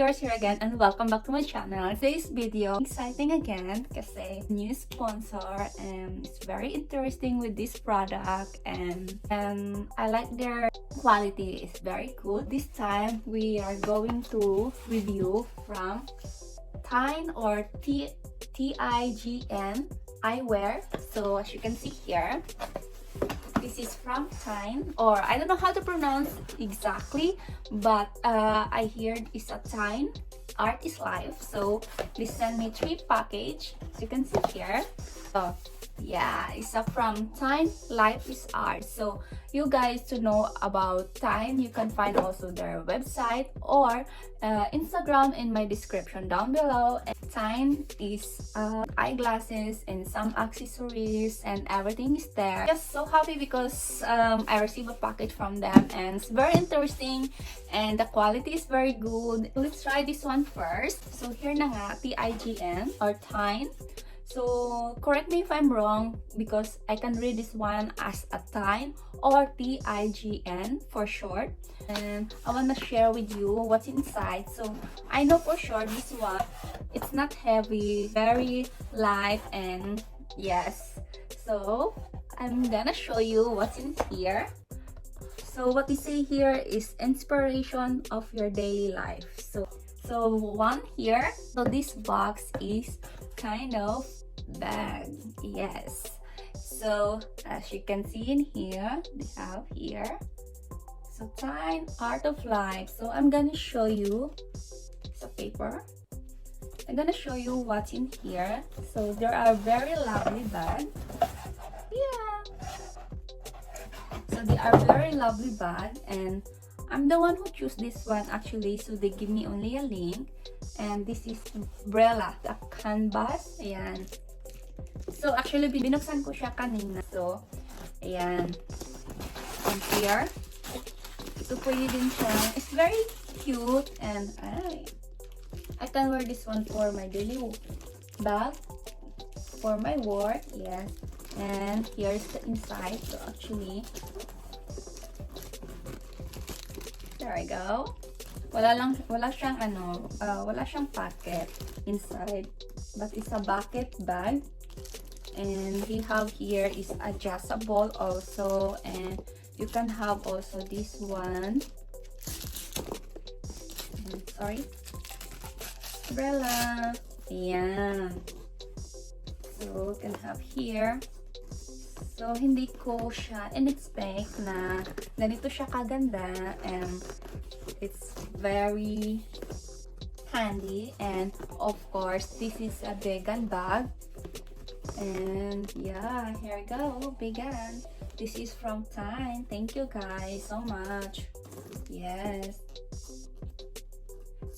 Urs here again and welcome back to my channel. Today's video, exciting again kasi new sponsor and it's very interesting with this product and I like their quality. It's very good. This time we are going to review from Tijn or Tijn Eyewear. So as you can see here, this is from Tijn, or I don't know how to pronounce exactly, but I heard it's a Tijn. Art is life. So they sent me 3 packages, as you can see here. So yeah, it's from Tijn. Life is art. So you guys to know about Tijn, you can find also their website or Instagram in my description down below. And Tijn is eyeglasses and some accessories and everything is there. Just so happy because I received a package from them and it's very interesting and the quality is very good. Let's try this one first. So here na nga, Tijn or Tijn. So correct me if I'm wrong because I can read this one as a Tijn or Tijn for short. And I want to share with you what's inside. So I know for sure this one, it's not heavy, very light, and yes. So I'm gonna show you what's in here. So what they say here is inspiration of your daily life. So one here. So this box is kind of bag, yes. So as you can see in here, they have here, so Tijn Art of Life. So I'm gonna show you, it's a paper. I'm gonna show you what's in here. So there are very lovely bag, yeah. So they are very lovely bag and I'm the one who chose this one actually. So they give me only a link. And this is Briella, the canvas. Ayan. So actually, binuksan ko siya kanina. So, ayan. And here. So, pwede din siya. It's very cute. And, I can wear this one for my daily bag. For my work. Yes. And here's the inside. So, actually, there I go. Wala siyang pocket inside, but it's a bucket bag. And we have here is adjustable also, and you can have also this one. Sorry, umbrella. Yeah. So you can have here. So hindi ko siya in-expect na ganito siya kaganda, and it's very handy. And of course this is a vegan bag, and yeah, here we go, vegan. This is from Tijn. Thank you guys so much. Yes.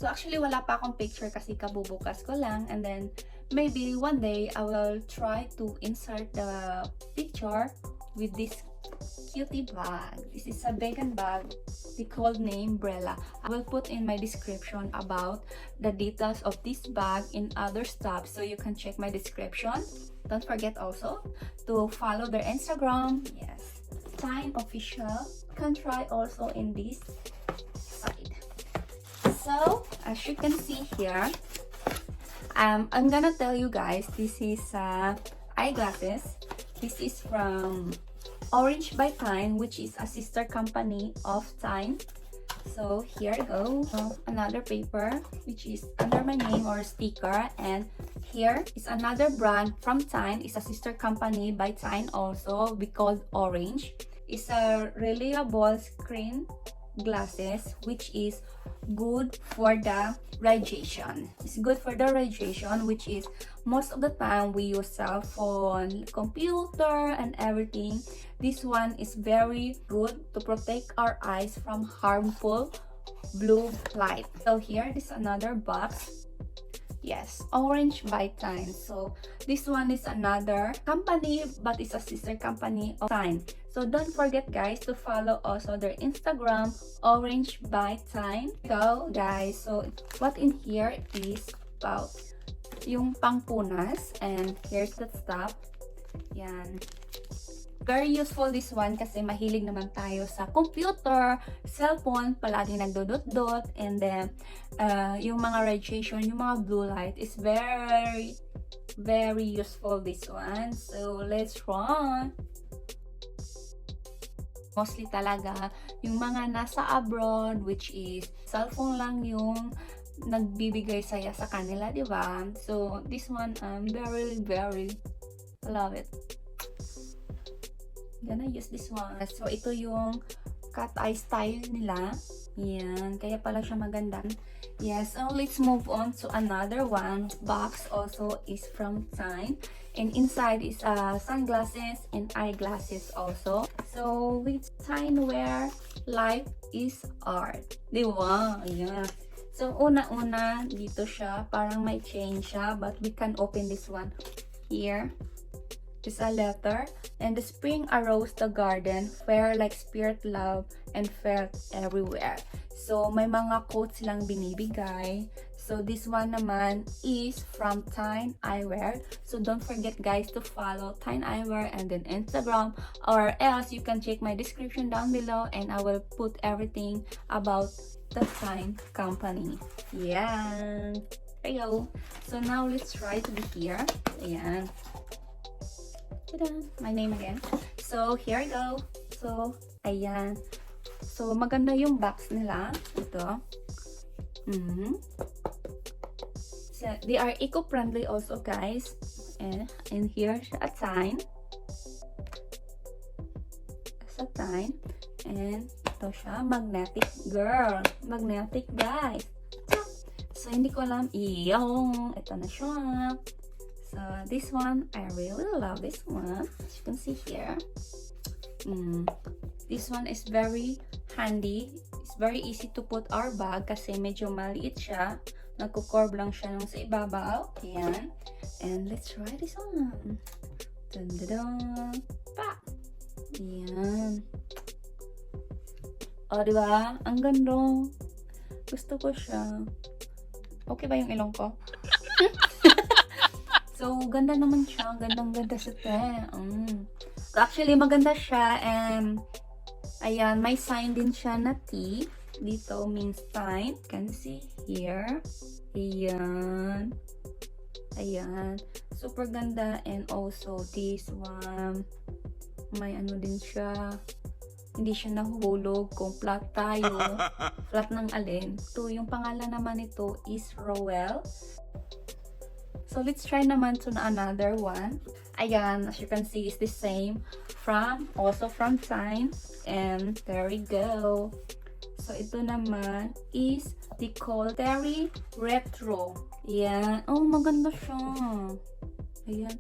So actually wala pa akong picture kasi kabubukas ko lang, and then maybe one day I will try to insert the picture with this cutie bag. This is a vegan bag. They call name Briella. I will put in my description about the details of this bag and other stuff, so you can check my description. Don't forget also to follow their Instagram. Yes, Tijn official. You can try also in this side. So as you can see here, I'm gonna tell you guys, this is eyeglasses. This is from Orange by Tijn, which is a sister company of Tijn. So here we go. Another paper which is under my name or sticker, and here is another brand from Tijn. It's a sister company by Tijn also. We call Orange. It's a reliable screen glasses which is good for the radiation. It's good for the radiation, which is most of the time we use cell phone, computer, and everything. This one is very good to protect our eyes from harmful blue light. So here is another box. Yes, Orange by Tijn. So this one is another company, but it's a sister company of Tijn. So don't forget guys to follow also their Instagram, Orange by Tijn. Go guys. So what in here is about yung pangpunas, and here's the stuff. Yan. Very useful this one kasi mahilig naman tayo sa computer, cellphone, palagi nagdodot-dot, and then yung mga radiation, yung mga blue light is very useful this one. So let's run. Mostly talaga yung mga nasa abroad, which is cellphone lang yung nagbibigay saya sa kanila, di ba? So this one very love it. Gonna use this one. So ito yung cat eye style nila. Yan, kaya pala siya maganda. Yes, so let's move on to another one. Box also is from Tijn, and inside is sunglasses and eyeglasses also. So with Tijn Eyewear, life is art. Di ba? Ayan. So una-una dito siya, parang may chain siya, but we can open this one here. Is a letter, and the spring arose the garden, fair like spirit love and felt everywhere. So may mga quotes lang binibigay. So this one naman is from Tijn Eyewear. So don't forget guys to follow Tijn Eyewear and then Instagram, or else you can check my description down below and I will put everything about the Tijn company. Yeah. There you go. So now let's try to be here. Ayan. My name again. So here I go. So ayan. So maganda yung box nila. Ito. So they are eco-friendly also guys. And here a Tijn. Sa Tijn. And ito siya, magnetic girl. Magnetic guys. So hindi ko alam. Ito na siya. So this one, I really love this one. As you can see here. This one is very handy. It's very easy to put our bag kasi medyo maliit siya. Nagko-curve lang siya nung sa ibabaw. Ayan. And let's try this one. Dun-dun-dun. Pa! Ayan. O, diba? Ang ganda. Gusto ko siya. Okay ba yung ilong ko? So, ganda naman siya. Gandang-ganda siya. So, actually, maganda siya. And, ayan, may sign din siya na T. Dito means Tijn. You can see here. Ayan. Ayan. Super ganda. And also, this one. May ano din siya. Hindi siya nahuhulog kung flat tayo. Flat ng alin. So, yung pangalan naman nito is Roel. So, let's try naman to another one. Ayan, as you can see, it's the same. Also from Tijn. And there we go. So, ito naman is the Terry Retro. Ayan. Oh, maganda siya. Ayan.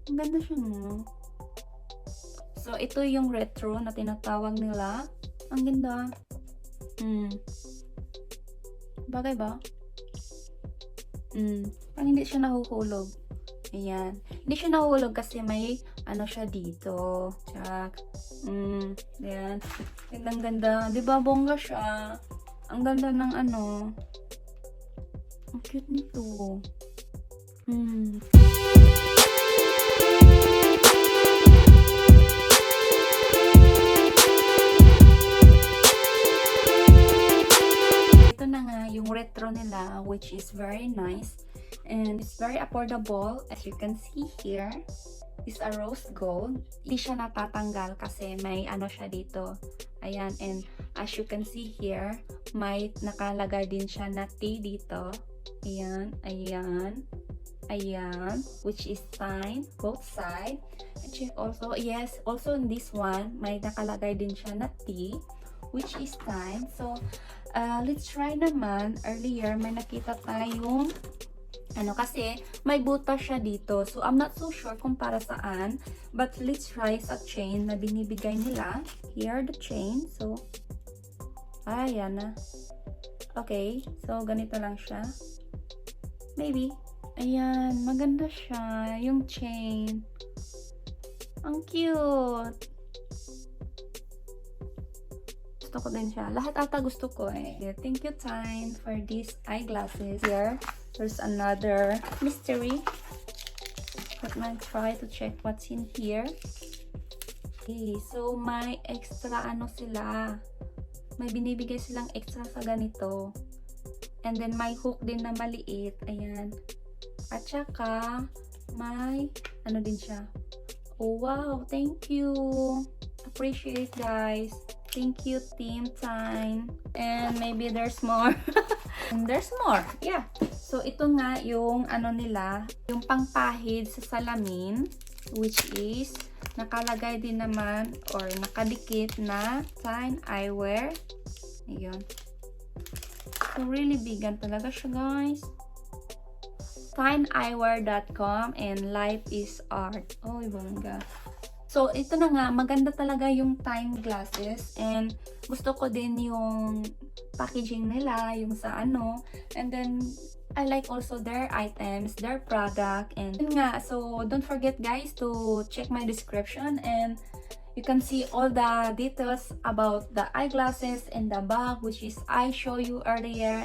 Maganda siya, no? So, ito yung retro na tinatawag nila. Ang ganda. Bagay ba? Parang hindi siya nahuhulog. Ayan. Hindi siya nahuhulog kasi may ano siya dito. Tsak. Ayan. Gandang-ganda. Diba bongga siya? Ang ganda ng ano. Ang cute nito. Ito na nga yung retro nila, which is very nice and it's very affordable. As you can see here, is a rose gold. Hindi siya natatanggal kasi may ano siya dito. Ayan, and as you can see here, may nakalagay din siya na T dito. Ayan, ayan, ayan, which is Tijn, both side. And check also, yes, also in this one, may nakalagay din siya na T, which is Tijn. So, let's try naman. Earlier, may nakita tayong ano kasi may butas siya dito. So, I'm not so sure kung para saan. But, let's try sa chain na binibigay nila. Here, the chain. So, ayan na. Okay. So, ganito lang siya. Maybe. Ayan. Maganda siya. Yung chain. Ang cute. Gusto ko din siya. Lahat ata gusto ko eh. Thank you, Tijn, for these eyeglasses. Here, there's another mystery. Let me try to check what's in here. Okay, so may extra ano sila. May binibigay silang extra sa ganito. And then may hook din na maliit. Ayan. At saka may ano din siya. Oh wow, thank you. Appreciate guys. Thank you Team Tijn. And maybe there's more. And there's more. Yeah. So ito nga yung ano nila, yung pangpahid sa salamin, which is nakalagay din naman or nakadikit na Tijn Eyewear. Ayun. So really vegan talaga siya guys. TijnEyewear.com and life is art. Oh, bongga. So, ito na nga, maganda talaga yung Tijn glasses and gusto ko din yung packaging nila, yung sa ano. And then, I like also their items, their product. And yun nga, so don't forget guys to check my description and you can see all the details about the eyeglasses and the bag, which is I show you earlier.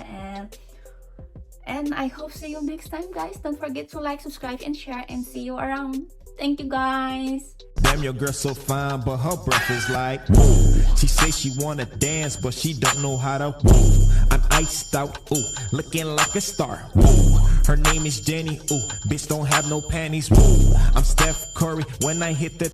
And I hope see you next time guys. Don't forget to like, subscribe, and share, and see you around. Thank you guys. Damn, your girl so fine, but her breath is like woo. She say she wanna dance, but she don't know how to woo. I'm iced out, ooh, looking like a star. Woo. Her name is Jenny, ooh, bitch don't have no panties. Woo. I'm Steph Curry when I hit the